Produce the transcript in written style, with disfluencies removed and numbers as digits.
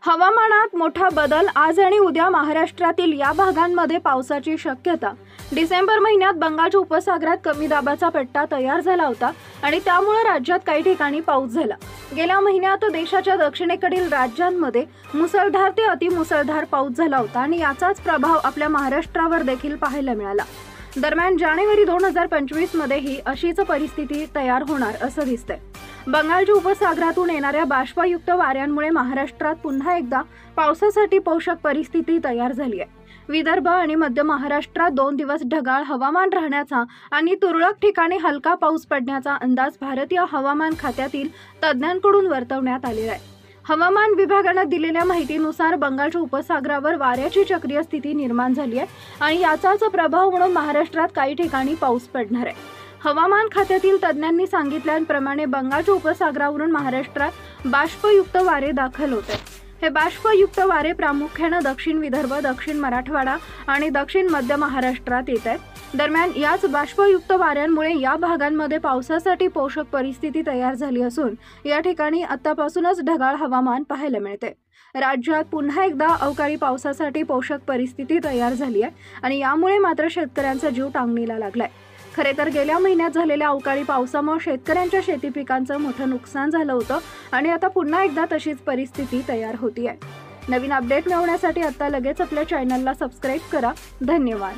हवामानात मोठा बदल। आज आणि उद्या महाराष्ट्रातील या भागांमध्ये पावसाची शक्यता। डिसेंबर महिन्यात बंगालच्या उपसागरात कमी दाबाचा पट्टा तयार झाला होता आणि त्यामुळे राज्यात काही ठिकाणी पाऊस झाला। गेल्या महिन्यात देशाच्या दक्षिणेकडील राज्यांमध्ये मुसळधार ते अतिमुसळधार पाऊस झाला होता आणि याचाच प्रभाव आपल्या महाराष्ट्रावर देखील पाहायला मिळाला। दरम्यान जानेवारी 2025 मध्येही अशीच परिस्थिती तयार होणार असं दिसतंय। बंगालच्या उपसागरातून येणाऱ्या बाष्पयुक्त वाऱ्यांमुळे महाराष्ट्रात पुन्हा एकदा पावसासाठी पोषक परिस्थिती तयार झाली आहे। विदर्भ आणि मध्य महाराष्ट्रात 2 दिवस ढगाळ हवामान राहण्याचा आणि तुरळक ठिकाणी हलका पाऊस पडण्याचा अंदाज भारतीय हवामान खात्यातील तज्ज्ञांकडून वर्तवण्यात आलेला आहे। हवामान विभागाने दिलेल्या माहितीनुसार बंगालच्या उपसागरावर वाऱ्याची चक्रीय स्थिती निर्माण झाली आहे आणि याचाच प्रभाव म्हणून महाराष्ट्रात काही ठिकाणी पाऊस पडणार आहे। हवामान खात्यातील तज्ज्ञांनी सांगितल्याप्रमाणे बंगालच्या उपसागरावरून महाराष्ट्रात बाष्पयुक्त वारे दाखल होत आहेत। हे बाष्पयुक्त वारे प्रामुख्याने दक्षिण विदर्भ, दक्षिण मराठवाडा आणि दक्षिण मध्य महाराष्ट्रात येत आहेत। दरम्यान याच बाष्पयुक्त वाऱ्यांमुळे या भागांमध्ये पावसासाठी पोषक परिस्थिती तयार झाली असून या ठिकाणी आतापासूनच ढगाळ हवामान पाहायला मिळते। राज्यात पुन्हा एकदा अवकाळी पावसासाठी पोषक परिस्थिती तयार झाली आहे आणि यामुळे मात्र शेतकऱ्यांचा जीव टांगणीला लागलाय। खरे तर गेल्या महिन्यात झालेल्या अवकाळी पावसामुळे शेतकऱ्यांच्या शेती पिकांचं मोठं नुकसान झालं होतं आणि आता पुन्हा एकदा तशीच परिस्थिती तयार होती आहे। नवीन अपडेट मिळवण्यासाठी आता लगेच आपल्या चॅनलला सबस्क्राईब करा। धन्यवाद।